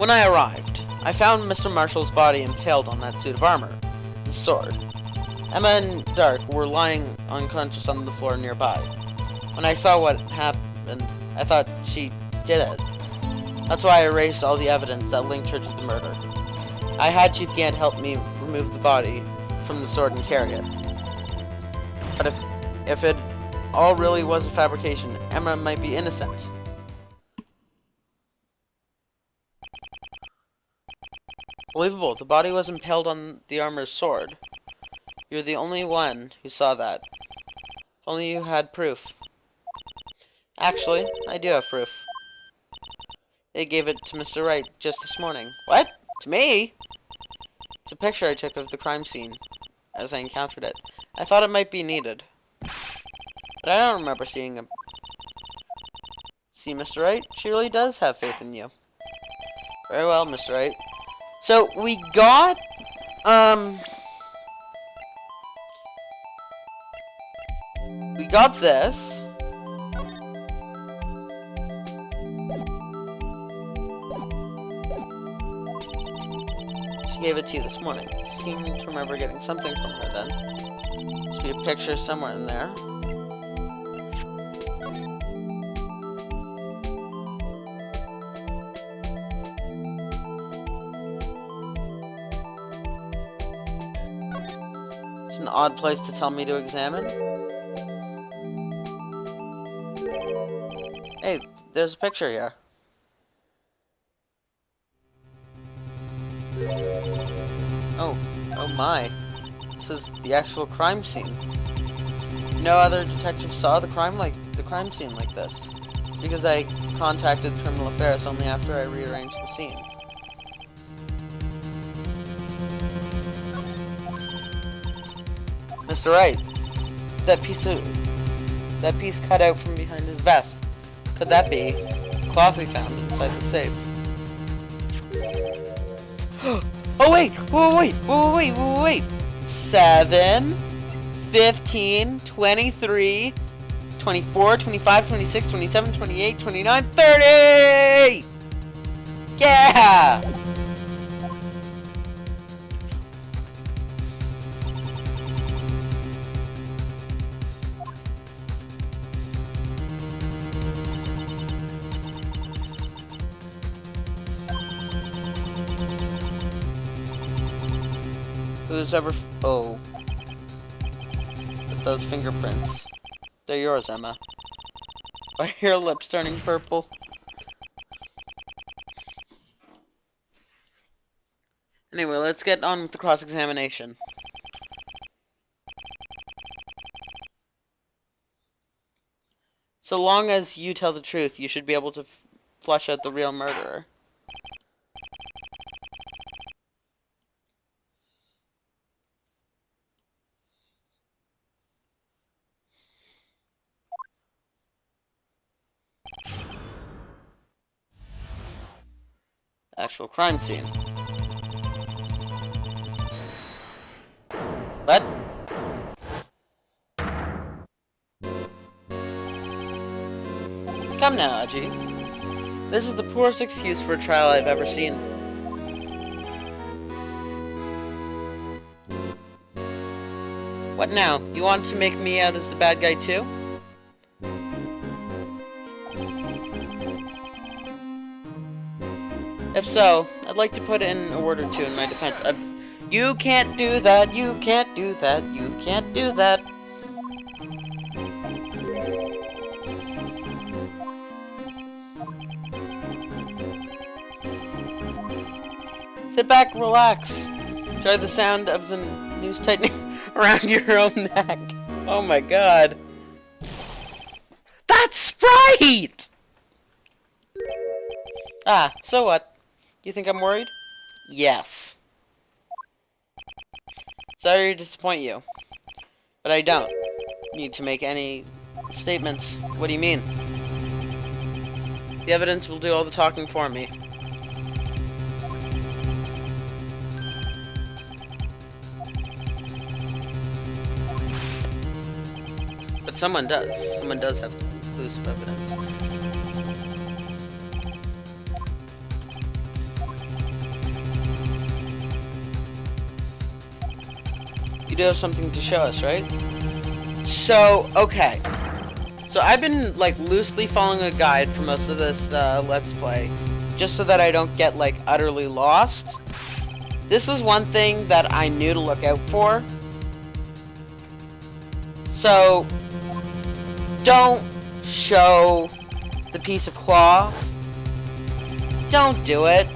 When I arrived, I found Mr. Marshall's body impaled on that suit of armor, his sword. Emma and Dark were lying unconscious on the floor nearby. When I saw what happened, I thought she did it. That's why I erased all the evidence that linked her to the murder. I had Chief Gant help me remove the body from the sword and carry it. But if it all really was a fabrication, Emma might be innocent. Believable, the body was impaled on the armor's sword. You're the only one who saw that. If only you had proof. Actually, I do have proof. They gave it to Mr. Wright just this morning. What? To me? It's a picture I took of the crime scene as I encountered it. I thought it might be needed. But I don't remember seeing a... See, Mr. Wright? She really does have faith in you. Very well, Mr. Wright. So, we got... We got this. She gave it to you this morning. Seem to remember getting something from her then. Must be a picture somewhere in there. It's an odd place to tell me to examine. Hey, there's a picture here. Oh my. This is the actual crime scene. No other detective saw the crime scene like this. Because I contacted Criminal Affairs only after I rearranged the scene. Mr. Wright, that piece cut out from behind his vest. Could that be cloth we found inside the safe? Oh wait! 7, 15, 23, 24, 25, 26, 27, 28, 29, 30! Yeah! Who's ever... Oh. With those fingerprints. They're yours, Emma. Why are your lips turning purple? Anyway, let's get on with the cross-examination. So long as you tell the truth, you should be able to flush out the real murderer. Actual crime scene. What? Come now, Aji. This is the poorest excuse for a trial I've ever seen. What now? You want to make me out as the bad guy too? If so, I'd like to put in a word or two in my defense. You can't do that, you can't do that, you can't do that. Sit back, relax. Enjoy the sound of the noose tightening around your own neck. Oh my god. That's Sprite! Ah, so what? You think I'm worried? Yes. Sorry to disappoint you, but I don't need to make any statements. What do you mean? The evidence will do all the talking for me. But someone does. Someone does have conclusive evidence. do have something to show us, right? So, okay. So I've been, like, loosely following a guide for most of this Let's Play, just so that I don't get, like, utterly lost. This is one thing that I knew to look out for. So, don't show the piece of cloth. Don't do it.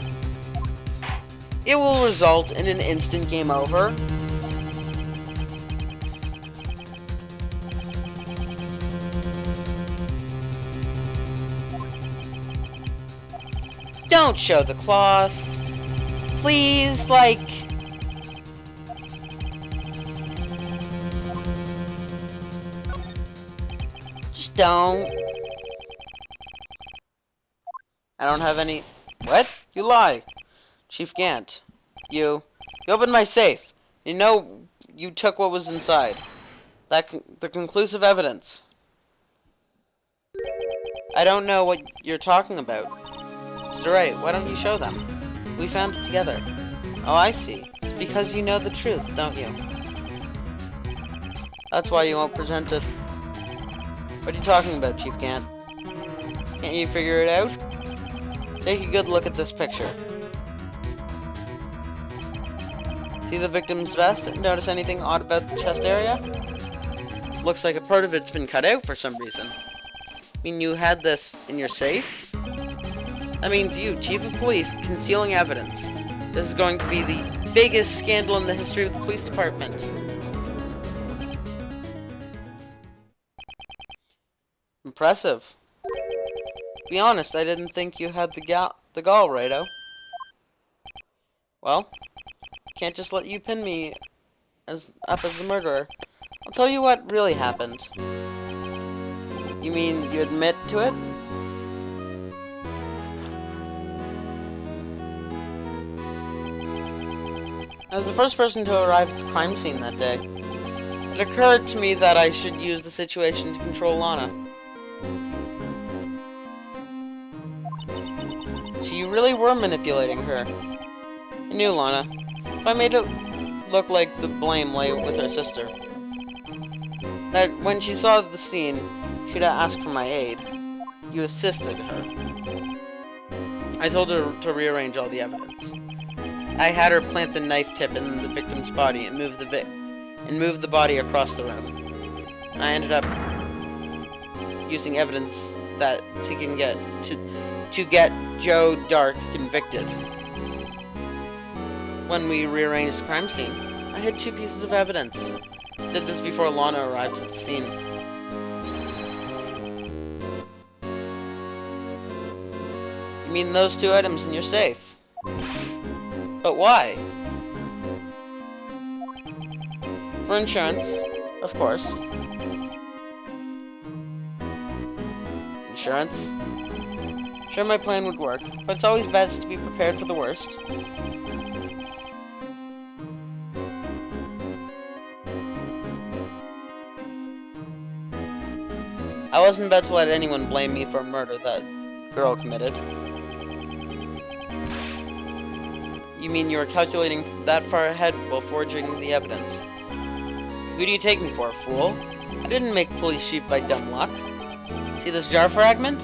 It will result in an instant game over. Don't show the cloth. Please, like... just don't. I don't have any... What? You lie. Chief Gant. You opened my safe. You know you took what was inside. The conclusive evidence. I don't know what you're talking about. Mr. Wright, why don't you show them? We found it together. Oh, I see. It's because you know the truth, don't you? That's why you won't present it. What are you talking about, Chief Gant? Can't you figure it out? Take a good look at this picture. See the victim's vest? Notice anything odd about the chest area? Looks like a part of it's been cut out for some reason. I mean, you had this in your safe? That means you, Chief of Police, concealing evidence. This is going to be the biggest scandal in the history of the police department. Impressive. Be honest, I didn't think you had the gall, Righto. Well, can't just let you pin me up as the murderer. I'll tell you what really happened. You mean you admit to it? I was the first person to arrive at the crime scene that day. It occurred to me that I should use the situation to control Lana. So you really were manipulating her. I knew Lana. If I made it look like the blame lay with her sister. That when she saw the scene, she'd ask for my aid. You assisted her. I told her to rearrange all the evidence. I had her plant the knife tip in the victim's body and move the body across the room. I ended up using evidence that to get Joe Dark convicted. When we rearranged the crime scene, I had 2 pieces of evidence. Did this before Lana arrived at the scene. You mean those 2 items in your safe? But why? For insurance, of course. Insurance? Sure, my plan would work, but it's always best to be prepared for the worst. I wasn't about to let anyone blame me for a murder that girl committed. You mean you were calculating that far ahead while forging the evidence? Who do you take me for, fool? I didn't make police sheep by dumb luck. See this jar fragment?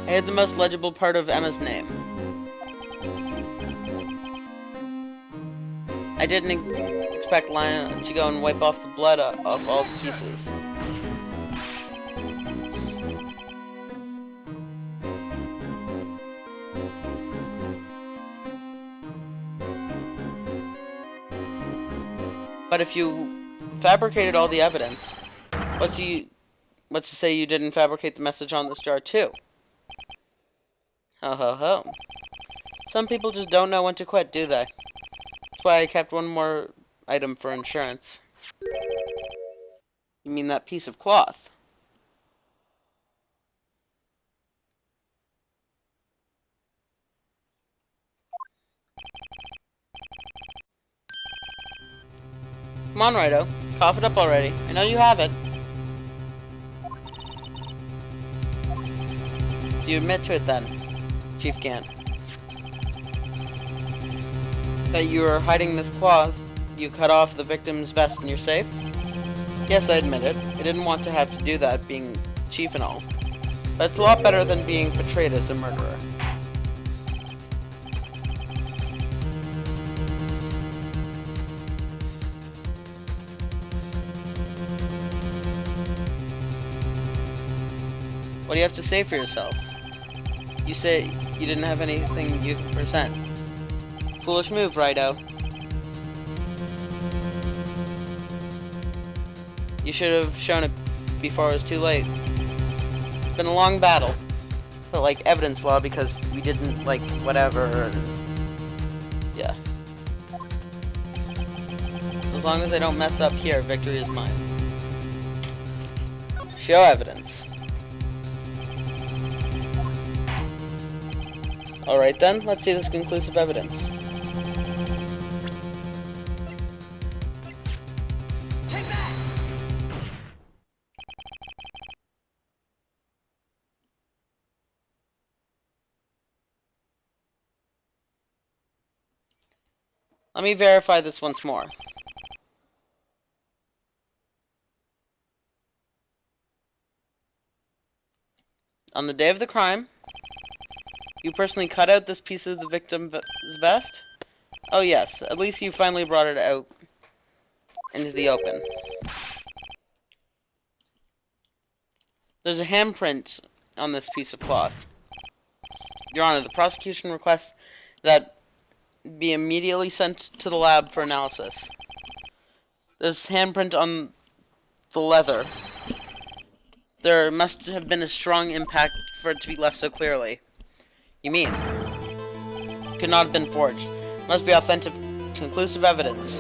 I had the most legible part of Emma's name. I didn't expect Lana to go and wipe off the blood off all the pieces. But if you fabricated all the evidence, what's to say you didn't fabricate the message on this jar too? Ho ho ho. Some people just don't know when to quit, do they? That's why I kept one more item for insurance. You mean that piece of cloth? Come on, Righto. Cough it up already. I know you have it. So you admit to it then, Chief Gant. That you were hiding this cloth, you cut off the victim's vest in your safe? Yes, I admit it. I didn't want to have to do that, being chief and all. But it's a lot better than being portrayed as a murderer. What do you have to say for yourself? You say you didn't have anything you could present. Foolish move, Righto. You should have shown it before it was too late. It's been a long battle. But like evidence law because we didn't like whatever. Yeah. As long as I don't mess up here, victory is mine. Show evidence. Alright then, let's see this conclusive evidence. Let me verify this once more. On the day of the crime, you personally cut out this piece of the victim's vest? Oh yes, at least you finally brought it out into the open. There's a handprint on this piece of cloth. Your Honor, the prosecution requests that be immediately sent to the lab for analysis. There's handprint on the leather. There must have been a strong impact for it to be left so clearly. You mean? It could not have been forged. It must be authentic, conclusive evidence.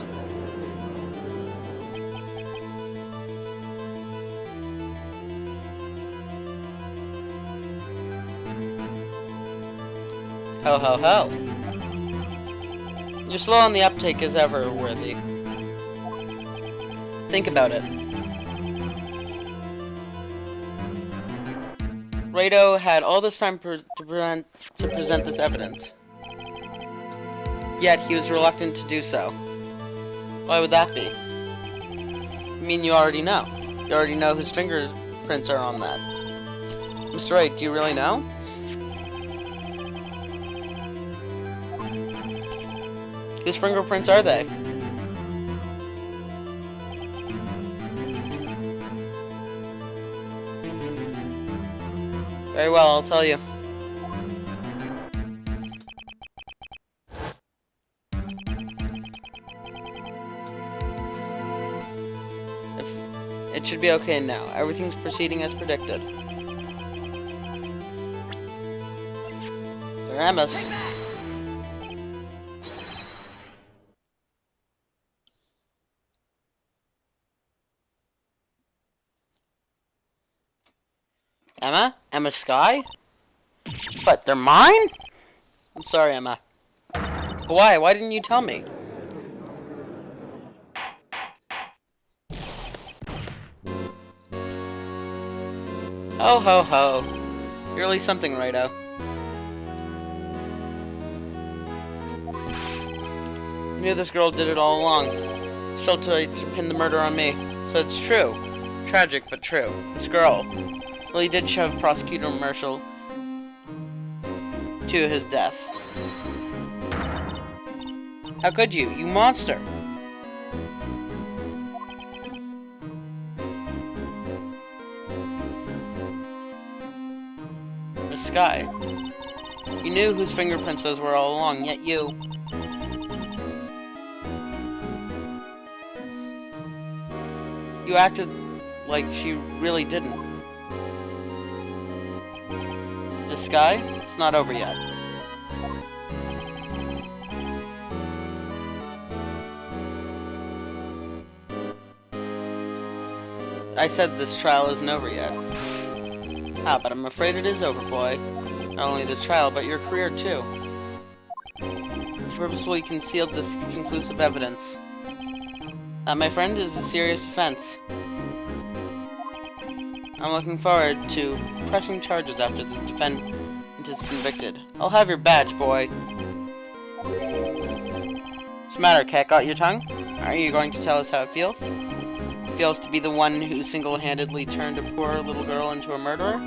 Ho ho ho. You're slow on the uptake as ever, Worthy. Think about it. Rado had all this time to present this evidence. Yet he was reluctant to do so. Why would that be? I mean, you already know. You already know whose fingerprints are on that. Mr. Wright, do you really know? Whose fingerprints are they? Very well, I'll tell you. It should be okay now. Everything's proceeding as predicted. They're Emma's. Emma? Emma Sky? But they're mine? I'm sorry, Emma. Why? Why didn't you tell me? Ho ho ho. You're really something, Righto. I knew this girl did it all along. She tried to pin the murder on me. So it's true. Tragic, but true. This girl really did shove Prosecutor Marshall to his death. How could you? You monster! Miss Sky, you knew whose fingerprints those were all along, yet you... You acted like she really didn't. Miss Sky, it's not over yet. I said this trial isn't over yet. Ah, but I'm afraid it is over, boy. Not only the trial, but your career, too. You purposefully concealed this conclusive evidence. That, my friend, is a serious offense. I'm looking forward to pressing charges after the and is convicted. I'll have your badge, boy. What's the matter, cat? Got your tongue? Are you going to tell us how it feels? It feels to be the one who single-handedly turned a poor little girl into a murderer?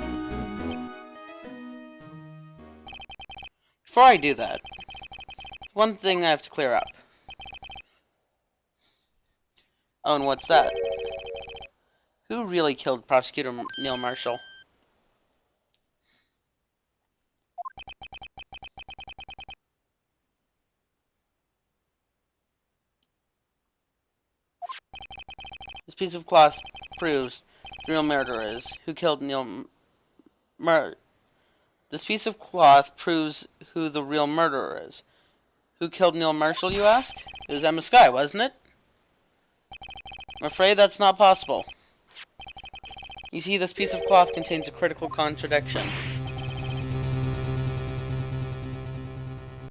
Before I do that, one thing I have to clear up. Oh, and what's that? Who really killed Prosecutor Neil Marshall? This piece of cloth proves the real murderer is. Who killed Neil This piece of cloth proves who the real murderer is. Who killed Neil Marshall, you ask? It was Emma Skye, wasn't it? I'm afraid that's not possible. You see, this piece of cloth contains a critical contradiction.